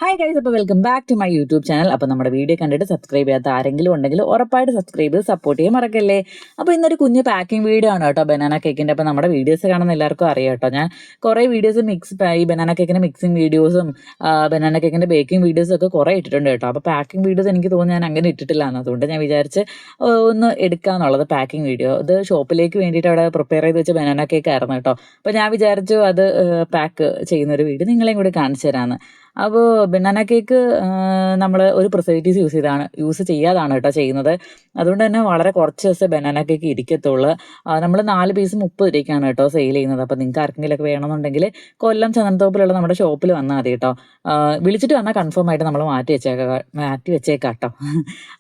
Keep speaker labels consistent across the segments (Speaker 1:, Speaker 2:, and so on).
Speaker 1: Hi guys, അപ്പോൾ welcome back to my YouTube channel. അപ്പോൾ നമ്മുടെ വീഡിയോ കണ്ടിട്ട് സബ്സ്ക്രൈബ് ചെയ്യാത്ത ആരെങ്കിലും ഉണ്ടെങ്കിൽ ഉറപ്പായിട്ട് സബ്സ്ക്രൈബ് ചെയ്ത് സപ്പോർട്ട് ചെയ്യാൻ മറക്കല്ലേ. അപ്പോൾ ഇന്നൊരു കുഞ്ഞ് പാക്കിംഗ് വീഡിയോ ആണ് കേട്ടോ, ബനാന കേക്കിൻ്റെ. അപ്പോൾ നമ്മുടെ വീഡിയോസ് കാണുന്ന എല്ലാവർക്കും അറിയാം കേട്ടോ, ഞാൻ കുറേ വീഡിയോസ് ഈ ബനാന കേക്കിൻ്റെ മിക്സിങ് വീഡിയോസും ബനാന കേക്കിൻ്റെ ബേക്കിംഗ് വീഡിയോസും ഒക്കെ കുറേ ഇട്ടിട്ടുണ്ട് കേട്ടോ. അപ്പോൾ പാക്കിംഗ് വീഡിയോസ് എനിക്ക് തോന്നുന്നു ഞാൻ അങ്ങനെ ഇട്ടിട്ടില്ല എന്ന്, അതുകൊണ്ട് ഞാൻ വിചാരിച്ച് ഒന്ന് എടുക്കാമെന്നുള്ളത് പാക്കിംഗ് വീഡിയോ. ഇത് ഷോപ്പിലേക്ക് വേണ്ടിയിട്ട് അവിടെ പ്രിപ്പയർ ചെയ്ത് വെച്ച ബനാന കേക്ക് ആയിരുന്നു കേട്ടോ. അപ്പോൾ ഞാൻ വിചാരിച്ചു അത് പാക്ക് ചെയ്യുന്നൊരു വീഡിയോ നിങ്ങളെയും കൂടി കാണിച്ചു തരാമെന്ന്. അപ്പോൾ ബനാന കേക്ക് നമ്മൾ ഒരു പ്രിസർവേറ്റീവ്സ് യൂസ് ചെയ്യാതാണ് കേട്ടോ ചെയ്യുന്നത്. അതുകൊണ്ട് തന്നെ വളരെ കുറച്ച് ദിവസം ബനാന കേക്ക് ഇരിക്കത്തുള്ളൂ. നമ്മൾ 4 പീസ് 30 രൂപയ്ക്കാണ് കേട്ടോ സെയിൽ ചെയ്യുന്നത്. അപ്പോൾ നിങ്ങൾക്ക് ആർക്കെങ്കിലുമൊക്കെ വേണമെന്നുണ്ടെങ്കിൽ കൊല്ലം ചന്ദനത്തോപ്പിലുള്ള നമ്മുടെ ഷോപ്പിൽ വന്നാൽ മതി കേട്ടോ. വിളിച്ചിട്ട് വന്നാൽ കൺഫേം ആയിട്ട് നമ്മൾ മാറ്റി വെച്ചേക്കാം കേട്ടോ.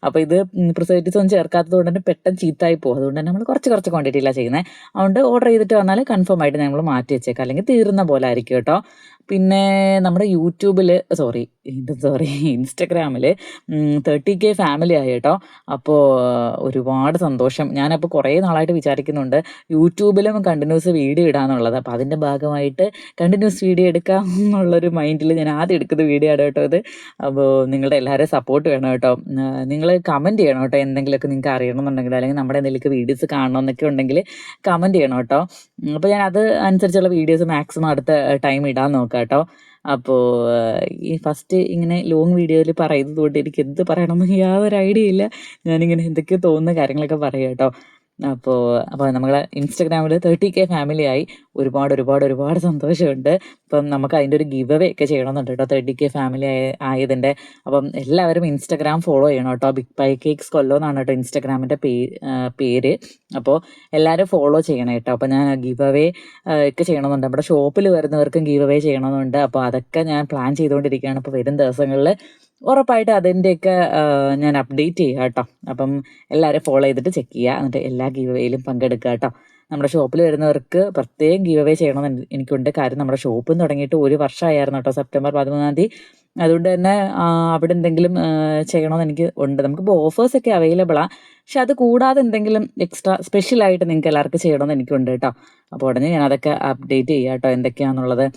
Speaker 1: അപ്പോൾ ഇത് പ്രിസർവേറ്റീവ്സ് ഒന്നും ചേർക്കാത്തത് കൊണ്ട് തന്നെ പെട്ടെന്ന് ചീത്തായി പോകും. അതുകൊണ്ട് തന്നെ നമ്മൾ കുറച്ച് ക്വാണ്ടിറ്റിയിലാണ് ചെയ്യുന്നത്. അതുകൊണ്ട് ഓർഡർ ചെയ്തിട്ട് വന്നാൽ കൺഫേം ആയിട്ട് നമ്മൾ മാറ്റി വെച്ചേക്കാം, അല്ലെങ്കിൽ തീർന്ന പോലെ ആയിരിക്കും കേട്ടോ. പിന്നെ നമ്മുടെ ഇൻസ്റ്റഗ്രാമിൽ 30K ഫാമിലി ആയി കേട്ടോ. അപ്പോൾ ഒരുപാട് സന്തോഷം. ഞാനപ്പോൾ കുറേ നാളായിട്ട് വിചാരിക്കുന്നുണ്ട് യൂട്യൂബിലും കണ്ടിന്യൂസ് വീഡിയോ ഇടാന്നുള്ളത്. അപ്പോൾ അതിൻ്റെ ഭാഗമായിട്ട് കണ്ടിന്യൂസ് വീഡിയോ എടുക്കാം എന്നുള്ളൊരു മൈൻഡിൽ ഞാൻ ആദ്യം എടുക്കുന്ന വീഡിയോ ആണ് കേട്ടോ ഇത്. അപ്പോൾ നിങ്ങളുടെ എല്ലാവരും സപ്പോർട്ട് വേണം കേട്ടോ. നിങ്ങൾ കമൻറ്റ് ചെയ്യണം കേട്ടോ, എന്തെങ്കിലുമൊക്കെ നിങ്ങൾക്ക് അറിയണമെന്നുണ്ടെങ്കിൽ, അല്ലെങ്കിൽ നമ്മുടെ എന്തെങ്കിലുമൊക്കെ വീഡിയോസ് കാണണമെന്നൊക്കെ ഉണ്ടെങ്കിൽ കമൻറ്റ് ചെയ്യണം കേട്ടോ. അപ്പോൾ ഞാൻ അത് അനുസരിച്ചുള്ള വീഡിയോസ് മാക്സിമം അടുത്ത ടൈം ഇടാൻ നോക്കാം കേട്ടോ. അപ്പോൾ ഈ ഫസ്റ്റ് ഇങ്ങനെ ലോങ് വീഡിയോയിൽ പറയുന്നത് കൊണ്ട് എനിക്ക് എന്ത് പറയണമെന്ന് യാതൊരു ഐഡിയ ഇല്ല. ഞാനിങ്ങനെ എന്തൊക്കെയോ തോന്നുന്ന കാര്യങ്ങളൊക്കെ പറയാം കേട്ടോ. അപ്പോൾ നമ്മൾ ഇൻസ്റ്റഗ്രാമിൽ 30K ഫാമിലി ആയി. ഒരുപാട് സന്തോഷമുണ്ട്. അപ്പം നമുക്ക് അതിൻ്റെ ഒരു ഗിവ് അവേ ഒക്കെ ചെയ്യണമെന്നുണ്ട് കേട്ടോ, 30K ഫാമിലി ആയതിൻ്റെ. അപ്പം എല്ലാവരും ഇൻസ്റ്റഗ്രാം ഫോളോ ചെയ്യണം കേട്ടോ. ബിഗ് പൈ കേക്ക്സ് കൊല്ലം എന്നാണ് കേട്ടോ ഇൻസ്റ്റഗ്രാമിൻ്റെ പേര്. അപ്പോൾ എല്ലാവരും ഫോളോ ചെയ്യണം കേട്ടോ. അപ്പോൾ ഞാൻ ഗിവ് അവേ ഒക്കെ ചെയ്യണമെന്നുണ്ട്. നമ്മുടെ ഷോപ്പിൽ വരുന്നവർക്കും ഗിവ് അവേ ചെയ്യണമെന്നുണ്ട്. അപ്പോൾ അതൊക്കെ ഞാൻ പ്ലാൻ ചെയ്തുകൊണ്ടിരിക്കുകയാണ്. അപ്പോൾ വരും ദിവസങ്ങളിൽ ഉറപ്പായിട്ട് അതിൻ്റെയൊക്കെ ഞാൻ അപ്ഡേറ്റ് ചെയ്യാം കേട്ടോ. അപ്പം എല്ലാവരും ഫോളോ ചെയ്തിട്ട് ചെക്ക് ചെയ്യുക, എന്നിട്ട് എല്ലാ ഗീവ് അവേയിലും പങ്കെടുക്കുക കേട്ടോ. നമ്മുടെ ഷോപ്പിൽ വരുന്നവർക്ക് പ്രത്യേകം ഗീവ് അവേ ചെയ്യണമെന്ന് എനിക്കുണ്ട്. കാര്യം നമ്മുടെ ഷോപ്പിൽ നിന്ന് തുടങ്ങിയിട്ട് 1 വർഷമായിരുന്നു കേട്ടോ, സെപ്റ്റംബർ 13 അതുകൊണ്ട് തന്നെ അവിടെ എന്തെങ്കിലും ചെയ്യണമെന്ന് എനിക്ക് ഉണ്ട്. നമുക്കിപ്പോൾ ഓഫേഴ്സൊക്കെ അവൈലബിളാണ്, പക്ഷെ അത് കൂടാതെ എന്തെങ്കിലും എക്സ്ട്രാ സ്പെഷ്യലായിട്ട് നിങ്ങൾക്ക് എല്ലാവർക്കും ചെയ്യണമെന്ന് എനിക്കുണ്ട് കേട്ടോ. അപ്പോൾ ഉടനെ ഞാൻ അതൊക്കെ അപ്ഡേറ്റ് ചെയ്യാം കേട്ടോ, എന്തൊക്കെയാണെന്നുള്ളത്.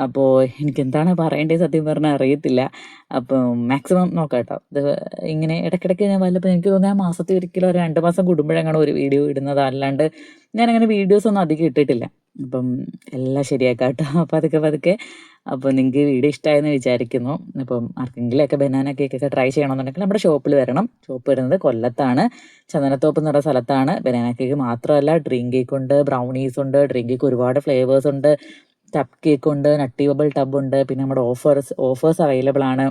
Speaker 1: അപ്പോൾ എനിക്കെന്താണ് പറയേണ്ടത് സത്യം പറഞ്ഞാൽ അറിയത്തില്ല. അപ്പോൾ മാക്സിമം നോക്കാം കേട്ടോ. ഇത് ഇങ്ങനെ ഇടയ്ക്കിടയ്ക്ക് ഞാൻ വല്ലപ്പോൾ എനിക്ക് തോന്നുന്നത് മാസത്തിൽ ഒരിക്കലും 2 മാസം കൂടുമ്പോഴെങ്ങാണ് ഒരു വീഡിയോ ഇടുന്നത്, അല്ലാണ്ട് ഞാനങ്ങനെ വീഡിയോസൊന്നും അധികം ഇട്ടിട്ടില്ല. അപ്പം എല്ലാം ശരിയാക്കാം കേട്ടോ, പതുക്കെ. അപ്പോൾ നിങ്ങൾക്ക് വീഡിയോ ഇഷ്ടമായെന്ന് വിചാരിക്കുന്നു. അപ്പം ആർക്കെങ്കിലുമൊക്കെ ബനാന കേക്കൊക്കെ ട്രൈ ചെയ്യണമെന്നുണ്ടെങ്കിൽ നമ്മുടെ ഷോപ്പിൽ വരണം. ഷോപ്പ് വരുന്നത് കൊല്ലത്താണ്, ചന്ദനത്തോപ്പ് എന്ന് പറയുന്ന സ്ഥലത്താണ്. ബനാന കേക്ക് മാത്രമല്ല, ഡ്രീം കേക്ക് ഉണ്ട്, ബ്രൗണീസ് ഉണ്ട്, ഡ്രീം കേക്ക് ഒരുപാട് ഫ്ലേവേഴ്സ് ഉണ്ട്, ടബ് കേക്ക് ഉണ്ട്, നട്ടി ബബിൾ ടബ് ഉണ്ട്. പിന്നെ നമ്മുടെ ഓഫേഴ്സ് അവൈലബിൾ ആണ്.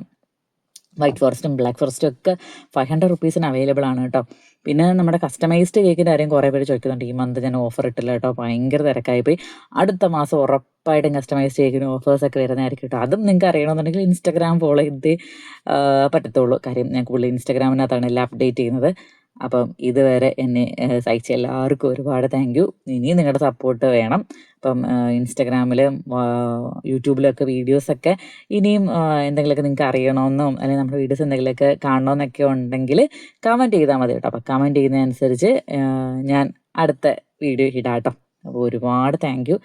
Speaker 1: വൈറ്റ് ഫോറസ്റ്റും ബ്ലാക്ക് ഫോറസ്റ്റും ഒക്കെ 500 റുപ്പീസിന് അവൈലബിൾ ആണ് കേട്ടോ. പിന്നെ നമ്മുടെ കസ്റ്റമൈസ്ഡ് കേക്കിൻ്റെ കാര്യം കുറേ പേര് ചോദിക്കുന്നുണ്ട്. ഈ മന്ത് ഞാൻ ഓഫർ ഇട്ടില്ല കേട്ടോ, ഭയങ്കര തിരക്കായിപ്പോയി. അടുത്ത മാസം ഉറപ്പായിട്ടും കസ്റ്റമൈസ്ഡ് കേക്കിന് ഓഫേഴ്സൊക്കെ വരുന്നതായിരിക്കും കേട്ടോ. അതും നിങ്ങൾക്ക് അറിയണമെന്നുണ്ടെങ്കിൽ ഇൻസ്റ്റഗ്രാം ഫോളോ ചെയ്ത് പറ്റത്തുള്ളൂ. കാര്യം ഞാൻ കൂടുതൽ ഇൻസ്റ്റഗ്രാമിനകത്താണ് എല്ലാം അപ്ഡേറ്റ് ചെയ്യുന്നത്. അപ്പം ഇതുവരെ എന്നെ സഹിച്ച എല്ലാവർക്കും ഒരുപാട് താങ്ക് യു. ഇനിയും നിങ്ങളുടെ സപ്പോർട്ട് വേണം. അപ്പം ഇൻസ്റ്റഗ്രാമിലും യൂട്യൂബിലൊക്കെ വീഡിയോസൊക്കെ ഇനിയും എന്തെങ്കിലുമൊക്കെ നിങ്ങൾക്ക് അറിയണമെന്നോ അല്ലെങ്കിൽ നമ്മുടെ വീഡിയോസ് എന്തെങ്കിലുമൊക്കെ കാണണമെന്നൊക്കെ ഉണ്ടെങ്കിൽ കമൻറ്റ് ചെയ്താൽ മതി കേട്ടോ. അപ്പം കമൻറ്റ് ചെയ്യുന്നതനുസരിച്ച് ഞാൻ അടുത്ത വീഡിയോ ഇടാം കേട്ടോ. അപ്പോൾ ഒരുപാട് താങ്ക് യു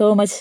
Speaker 1: സോ മച്ച്.